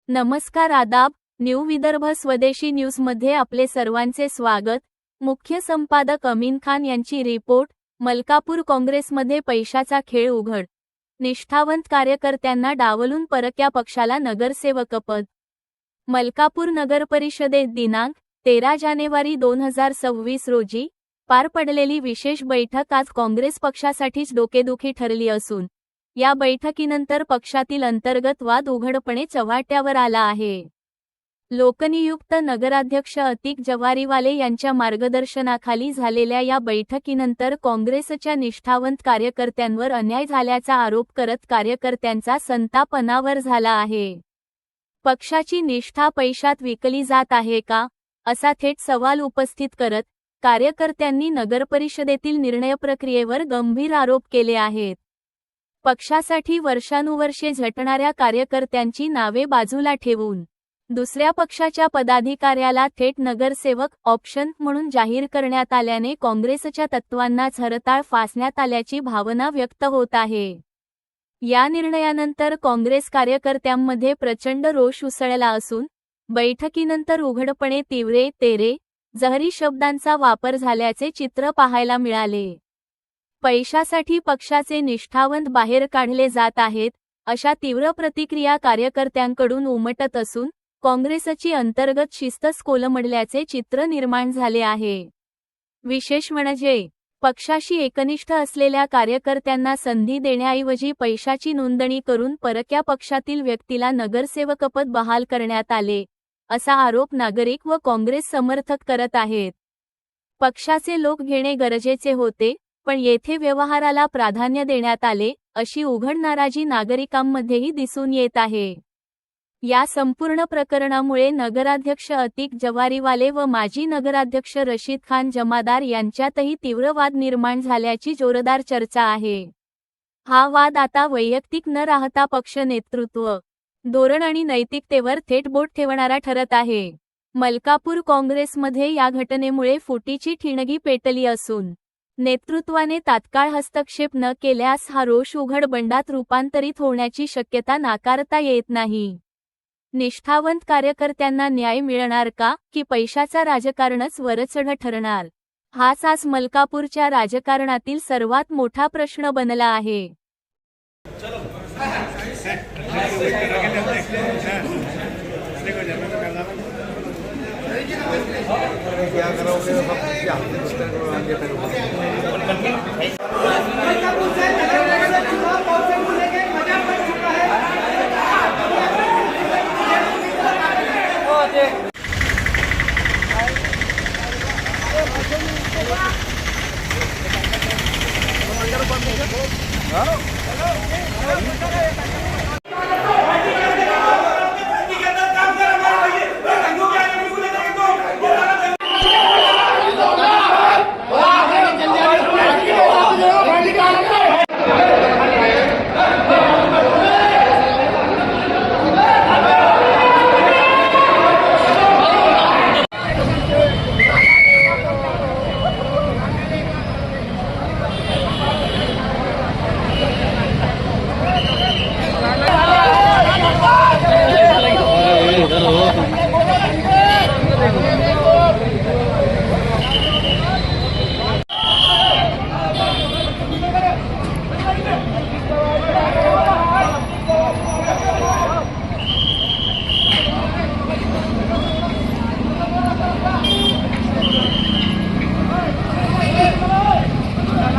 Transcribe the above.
नमस्कार आदाब, न्यू विदर्भ स्वदेशी न्यूजमध्ये आपले सर्वांचे स्वागत। मुख्य संपादक अमीन खान यांची रिपोर्ट। मलकापूर काँग्रेसमध्ये पैशाचा खेळ उघड। निष्ठावंत कार्यकर्त्यांना डावलून परक्या पक्षाला नगरसेवकपद। मलकापूर नगरपरिषदेत दिनांक 13 जानेवारी 2026 रोजी पार पडलेली विशेष बैठक आज काँग्रेस पक्षासाठीच डोकेदुखी ठरली असून या बैठकीनंतर पक्षातील अंतर्गत वाद उघडपणे चव्हाट्यावर आला आहे। लोकनियुक्त नगराध्यक्ष अतिक जवारीवाले यांच्या मार्गदर्शनाखाली झालेल्या या बैठकीनंतर काँग्रेसच्या निष्ठावंत कार्यकर्त्यांवर अन्याय झाल्याचा आरोप करत कार्यकर्त्यांचा संताप अनावर झाला आहे। पक्षाची निष्ठा पैशात विकली जात आहे का, असा थेट सवाल उपस्थित करत कार्यकर्त्यांनी नगरपरिषदेतील निर्णय प्रक्रियेवर गंभीर आरोप केले आहेत। पक्षासाठी वर्षानुवर्षे झटणाऱ्या कार्यकर्त्यांची नावे बाजूला ठेवून दुसऱ्या पक्षाच्या पदाधिकाऱ्याला थेट नगरसेवक ऑप्शन म्हणून जाहीर करण्यात आल्याने काँग्रेसच्या तत्वांनाच हरताळ फासण्यात आल्याची भावना व्यक्त होत आहे। या निर्णयानंतर काँग्रेस कार्यकर्त्यांमध्ये प्रचंड रोष उसळला असून बैठकीनंतर उघडपणे तिवरे तेरे जहरी शब्दांचा वापर झाल्याचे चित्र पाहायला मिळाले। पैशासाठी पक्षाचे निष्ठावंत बाहेर काढले जात आहेत, अशा तीव्र प्रतिक्रिया कार्यकर्त्यांकडून उमटत असून काँग्रेसची अंतर्गत शिस्तच कोलमडल्याचे चित्र निर्माण झाले आहे। विशेष म्हणजे पक्षाशी एकनिष्ठ असलेल्या कार्यकर्त्यांना संधी देण्याऐवजी पैशाची नोंदणी करून परक्या पक्षातील व्यक्तीला नगरसेवकपद बहाल करण्यात आले, असा आरोप नागरिक व काँग्रेस समर्थक करत आहेत। पक्षाचे लोक घेणे गरजेचे होते, पण येथे व्यवहाराला प्राधान्य देण्यात आले, अशी उघड नाराजी नागरिकांमध्येही दिसून येत आहे। या संपूर्ण प्रकरणामुळे नगराध्यक्ष अतिक जवारीवाले व माजी नगराध्यक्ष रशीद खान जमादार यांच्यातही तीव्र वाद निर्माण झाल्याची जोरदार चर्चा आहे। हा वाद आता वैयक्तिक न राहता पक्ष नेतृत्व, धोरण आणि नैतिकतेवर थेट बोट ठेवणारा ठरत आहे। मलकापूर काँग्रेसमध्ये या घटनेमुळे फुटीची ठिणगी पेटली असून नेतृत्वाने तात्काळ हस्तक्षेप न केल्यास हा रोष उघड बंडात रूपांतरित होण्याची शक्यता नाकारता येत नाही। निष्ठावंत कार्यकर्त्यांना न्याय मिळणार का, की पैशाचा राजकारणच वरचढ ठरणार, हाच आज मलकापूरच्या राजकारणातील सर्वात मोठा प्रश्न बनला आहे।